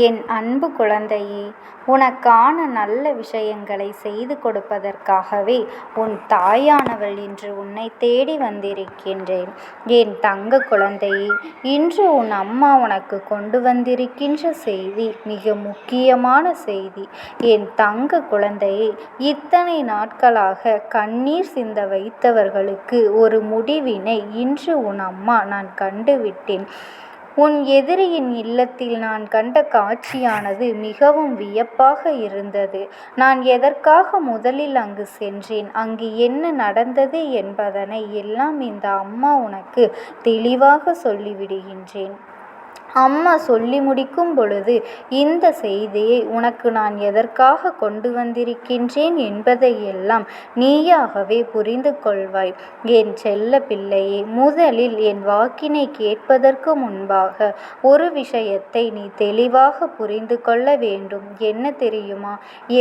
என் அன்பு குழந்தையே, உனக்கான நல்ல விஷயங்களை செய்து கொடுப்பதற்காகவே உன் தாயானவள் இன்று உன்னை தேடி வந்திருக்கின்றேன். என் தங்க குழந்தையே, இன்று உன் அம்மா உனக்கு கொண்டு வந்திருக்கின்ற செய்தி மிக முக்கியமான செய்தி. என் தங்க குழந்தையே, இத்தனை நாட்களாக கண்ணீர் சிந்த வைத்தவர்களுக்கு ஒரு முடிவினை இன்று உன் அம்மா நான் கண்டுவிட்டேன். உன் எதிரியின் இல்லத்தில் நான் கண்ட காட்சியானது மிகவும் வியப்பாக இருந்தது. நான் எதற்காக முதலில் அங்கு சென்றேன், அங்கு என்ன நடந்தது என்பதனை எல்லாம் இந்த அம்மா உனக்கு தெளிவாக சொல்லிவிடுகின்றேன். அம்மா சொல்லி முடிக்கும் பொழுது இந்த செய்தியை உனக்கு நான் எதற்காக கொண்டு வந்திருக்கின்றேன் என்பதையெல்லாம் நீயாகவே புரிந்து கொள்வாய். என் செல்ல பிள்ளையே, முதலில் என் வாக்கினை கேட்பதற்கு முன்பாக ஒரு விஷயத்தை நீ தெளிவாக புரிந்து கொள்ள வேண்டும். என்ன தெரியுமா?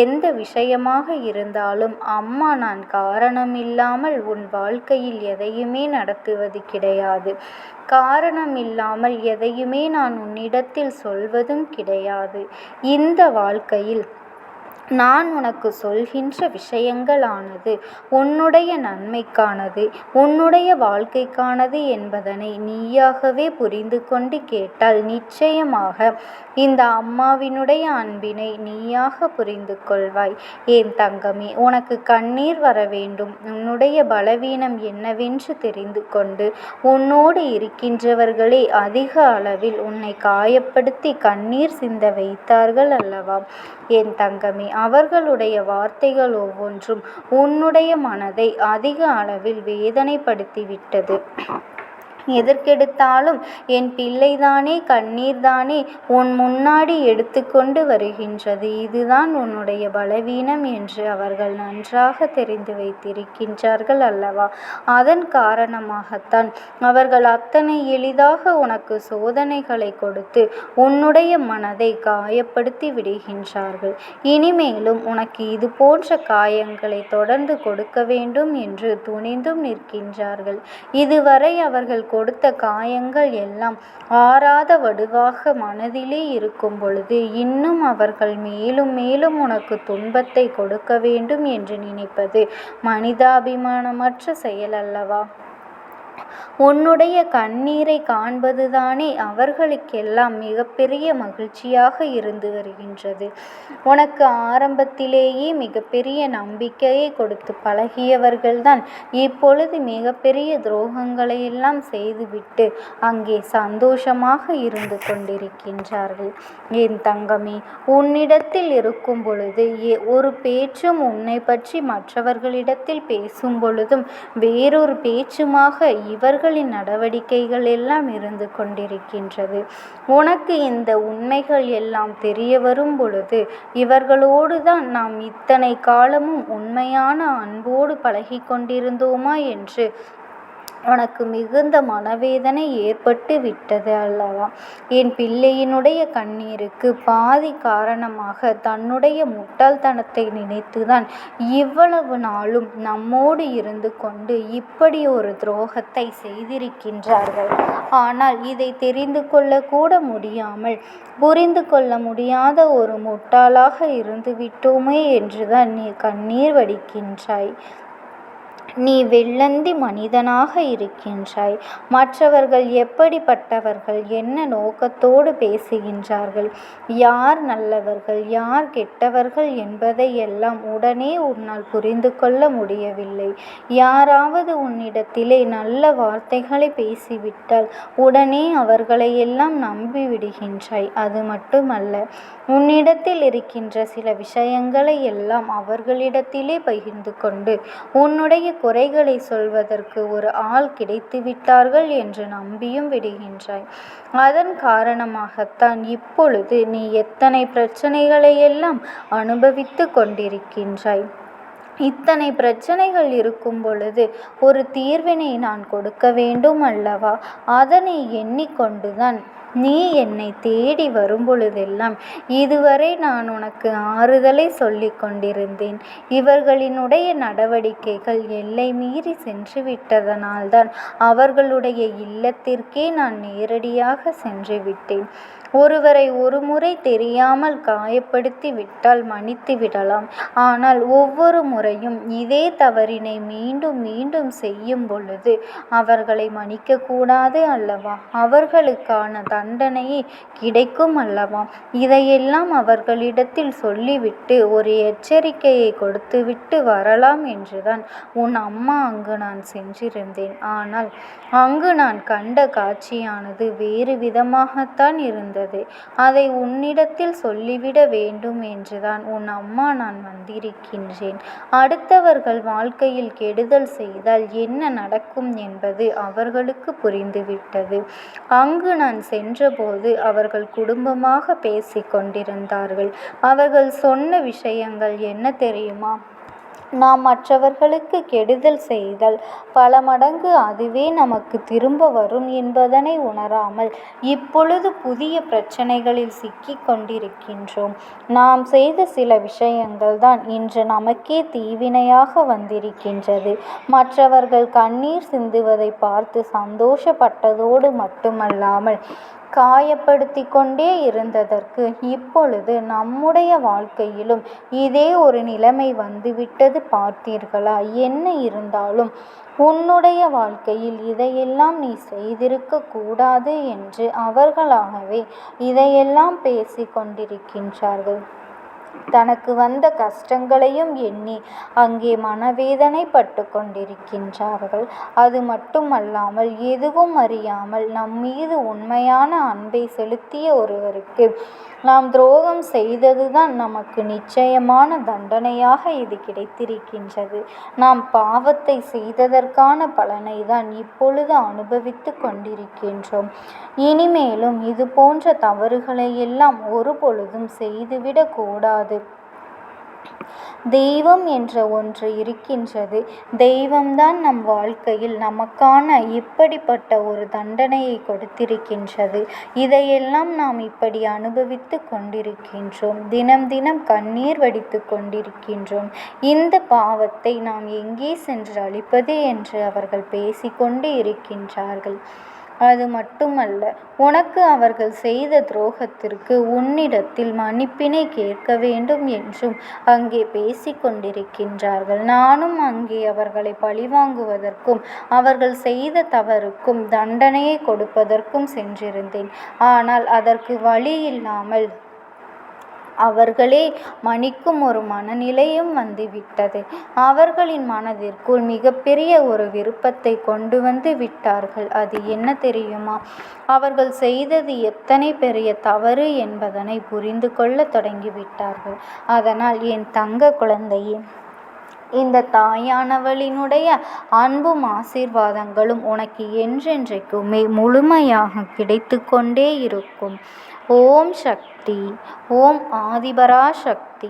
எந்த விஷயமாக இருந்தாலும் அம்மா நான் காரணமில்லாமல் உன் வாழ்க்கையில் எதையுமே நடத்துவது கிடையாது. காரணம் இல்லாமல் எதையுமே நான் உன்னிடத்தில் சொல்வதும் கிடையாது. இந்த வாழ்க்கையில் நான் உனக்கு சொல்கின்ற விஷயங்களானது உன்னுடைய நன்மைக்கானது, உன்னுடைய வாழ்க்கைக்கானது என்பதனை நீயாகவே புரிந்து கொண்டு கேட்டால் நிச்சயமாக இந்த அம்மாவினுடைய அன்பினை நீயாக புரிந்து கொள்வாய். என் தங்கமே, உனக்கு கண்ணீர் வர வேண்டும், உன்னுடைய பலவீனம் என்னவென்று தெரிந்து கொண்டு உன்னோடு இருக்கின்றவர்களே அதிக அளவில் உன்னை காயப்படுத்தி கண்ணீர் சிந்த வைத்தார்கள் அல்லவா? என் தங்கமே, அவர்களுடைய வார்த்தைகள் ஒவ்வொன்றும் உன்னுடைய மனதை அதிக அளவில் வேதனைப்படுத்திவிட்டது. எதற்கெடுத்தாலும் என் பிள்ளைதானே, கண்ணீர்தானே உன் முன்னாடி எடுத்துக்கொண்டு வருகின்றது, இதுதான் உன்னுடைய பலவீனம் என்று அவர்கள் நன்றாக தெரிந்து வைத்திருக்கின்றார்கள் அல்லவா? அதன் காரணமாகத்தான் அவர்கள் அத்தனை எளிதாக உனக்கு சோதனைகளை கொடுத்து உன்னுடைய மனதை காயப்படுத்தி விடுகின்றார்கள். இனிமேலும் உனக்கு இது போன்ற காயங்களை தொடர்ந்து கொடுக்க வேண்டும் என்று துணிந்தும் நிற்கின்றார்கள். இதுவரை அவர்கள் கொடுத்த காயங்கள் எல்லாம் ஆறாத வடுவாக மனதிலே இருக்கும் பொழுது இன்னும் அவர்கள் மேலும் மேலும் உனக்கு துன்பத்தை கொடுக்க வேண்டும் என்று நினைப்பது மனிதாபிமானமற்ற செயல் அல்லவா? உன்னுடைய கண்ணீரை காண்பதுதானே அவர்களுக்கெல்லாம் மிகப்பெரிய மகிழ்ச்சியாக இருந்து வருகின்றது. உனக்கு ஆரம்பத்திலேயே மிகப்பெரிய நம்பிக்கையை கொடுத்து பழகியவர்கள்தான் இப்பொழுது மிகப்பெரிய துரோகங்களை எல்லாம் செய்துவிட்டு அங்கே சந்தோஷமாக இருந்து கொண்டிருக்கின்றார்கள். என் தங்கமே, உன்னிடத்தில் இருக்கும் பொழுது ஒரு பேச்சும் உன்னை பற்றி மற்றவர்களிடத்தில் பேசும் பொழுதும் வேறொரு பேச்சுமாக இவர்களின் நடவடிக்கைகள் எல்லாம் இருந்து கொண்டிருக்கின்றது. உனக்கு இந்த உண்மைகள் எல்லாம் தெரிய வரும் பொழுது இவர்களோடு தான் நாம் இத்தனை காலமும் உண்மையான அன்போடு பழகி கொண்டிருந்தோமா என்று உனக்கு மிகுந்த மனவேதனை ஏற்பட்டு விட்டது அல்லவா? என் பிள்ளையினுடைய கண்ணீருக்கு பாதி காரணமாக தன்னுடைய முட்டாள்தனத்தை நினைத்துதான் இவ்வளவு நாளும் நம்மோடு இருந்து கொண்டு இப்படி ஒரு துரோகத்தை செய்திருக்கின்றார்கள். ஆனால் இதை தெரிந்து கொள்ள கூட முடியாமல் புரிந்து கொள்ள முடியாத ஒரு முட்டாளாக இருந்து விட்டோமே என்றுதான் நீ கண்ணீர் வடிக்கின்றாய். நீ வெள்ளந்தி மனிதனாக இருக்கின்றாய். மற்றவர்கள் எப்படிப்பட்டவர்கள், என்ன நோக்கத்தோடு பேசுகின்றார்கள், யார் நல்லவர்கள் யார் கெட்டவர்கள் என்பதை எல்லாம் உடனே உன்னால் புரிந்து கொள்ள முடியவில்லை. யாராவது உன்னிடத்திலே நல்ல வார்த்தைகளை பேசிவிட்டால் உடனே அவர்களை எல்லாம் நம்பிவிடுகின்றாய். அது மட்டுமல்ல, உன்னிடத்தில் இருக்கின்ற சில விஷயங்களை எல்லாம் அவர்களிடத்திலே பகிர்ந்து கொண்டு உன்னுடைய குறைகளை சொல்வதற்கு ஒரு ஆள் கிடைத்துவிட்டார்கள் என்று நம்பியும் விடுகின்றாய். அதன் காரணமாகத்தான் இப்பொழுது நீ எத்தனை பிரச்சனைகளை எல்லாம் அனுபவித்து கொண்டிருக்கின்றாய். இத்தனை பிரச்சனைகள் இருக்கும் பொழுது ஒரு தீர்வினை நான் கொடுக்க வேண்டும் அல்லவா? அதனை எண்ணிக்கொண்டுதான் நீ என்னை தேடி வரும் பொழுதெல்லாம் இதுவரை நான் உனக்கு ஆறுதலை சொல்லி கொண்டிருந்தேன். இவர்களினுடைய நடவடிக்கைகள் எல்லை மீறி சென்று விட்டதனால்தான் அவர்களுடைய இல்லத்திற்கே நான் நேரடியாக சென்று விட்டேன். ஒருவரை ஒருமுறை தெரியாமல் காயப்படுத்தி விட்டால் மன்னித்து விடலாம். ஆனால் ஒவ்வொரு முறையும் இதே தவறினை மீண்டும் மீண்டும் செய்யும் பொழுது அவர்களை மன்னிக்கக்கூடாது அல்லவா? அவர்களுக்கான தண்டனையே கிடைக்கும் அல்லவா? இதையெல்லாம் அவர்களிடத்தில் சொல்லிவிட்டு ஒரு எச்சரிக்கையை கொடுத்துவிட்டு வரலாம் என்றுதான் உன் அம்மா அங்கு நான் சென்றிருந்தேன். ஆனால் அங்கு நான் கண்ட காட்சியானது வேறு விதமாகத்தான் இருந்தது. அதை உன்னிடத்தில் சொல்லிவிட வேண்டும் என்றுதான் உன் அம்மா நான் வந்திருக்கின்றேன். அடுத்தவர்கள் வாழ்க்கையில் கெடுதல் செய்தால் என்ன நடக்கும் என்பது அவர்களுக்கு புரிந்துவிட்டது. அங்கு நான் சென்றபோது அவர்கள் குடும்பமாக பேசிக் கொண்டிருந்தார்கள். அவர்கள் சொன்ன விஷயங்கள் என்ன தெரியுமா? நாம் மற்றவர்களுக்கு கெடுதல் செய்தால் பல மடங்கு அதுவே நமக்கு திரும்ப வரும் என்பதனை உணராமல் இப்பொழுது புதிய பிரச்சனைகளில் சிக்கிக் கொண்டிருக்கின்றோம். நாம் செய்த சில விஷயங்கள் தான் இன்று நமக்கே தீவினையாக வந்திருக்கின்றது. மற்றவர்கள் கண்ணீர் சிந்துவதை பார்த்து சந்தோஷப்பட்டதோடு மட்டுமல்லாமல் காயப்படுத்தி கொண்டே இருந்ததற்கு இப்பொழுது நம்முடைய வாழ்க்கையிலும் இதே ஒரு நிலைமை வந்துவிட்டது பார்த்தீர்களா? என்ன இருந்தாலும் உன்னுடைய வாழ்க்கையில் இதையெல்லாம் நீ செய்திருக்க கூடாது என்று அவர்களாகவே இதையெல்லாம் பேசி கொண்டிருக்கின்றார்கள். தனக்கு வந்த கஷ்டங்களையும் எண்ணி அங்கே மனவேதனைப்பட்டு கொண்டிருக்கின்றார்கள். அது மட்டுமல்லாமல் எதுவும் அறியாமல் நம் மீது உண்மையான அன்பை செலுத்திய ஒருவருக்கு நாம் துரோகம் செய்ததுதான் நமக்கு நிச்சயமான தண்டனையாக இது கிடைத்திருக்கின்றது. நாம் பாவத்தை செய்ததற்கான பலனை தான் இப்பொழுது அனுபவித்து கொண்டிருக்கின்றோம். இனிமேலும் இது போன்ற தவறுகளை எல்லாம் ஒரு பொழுதும் செய்துவிடக் கூடாது. தெய்வம் என்ற ஒன்று இருக்கின்றது. தெய்வம்தான் நம் வாழ்க்கையில் நமக்கான இப்படிப்பட்ட ஒரு தண்டனையை கொடுத்திருக்கின்றது. இதையெல்லாம் நாம் இப்படி அனுபவித்து கொண்டிருக்கின்றோம். தினம் தினம் கண்ணீர் வடித்து கொண்டிருக்கின்றோம். இந்த பாவத்தை நாம் எங்கே சென்று அழிப்பது என்று அவர்கள் பேசிக்கொண்டு இருக்கின்றார்கள். அது மட்டுமல்ல, உனக்கு அவர்கள் செய்த துரோகத்திற்கு உன்னிடத்தில் மன்னிப்பினை கேட்க வேண்டும் என்றும் அங்கே பேசிக் கொண்டிருக்கின்றார்கள். நானும் அங்கே அவர்களை பழிவாங்குவதற்கும் அவர்கள் செய்த தவறுக்கும் தண்டனையை கொடுப்பதற்கும் சென்றிருந்தேன். ஆனால் அதற்கு வழி இல்லாமல் அவர்களே மன்னிக்கும் ஒரு மனநிலையும் வந்துவிட்டது. அவர்களின் மனதிற்குள் மிகப்பெரிய ஒரு விருப்பத்தை கொண்டு வந்து விட்டார்கள். அது என்ன தெரியுமா? அவர்கள் செய்தது எத்தனை பெரிய தவறு என்பதனை புரிந்து கொள்ள தொடங்கிவிட்டார்கள். அதனால் என் தங்க குழந்தையே, இந்த தாயானவளினுடைய அன்பும் ஆசீர்வாதங்களும் உனக்கு என்றென்றைக்குமே முழுமையாக கிடைத்து கொண்டே இருக்கும். ஓம் சக்தி. ஓம் ஆதிபராசக்தி.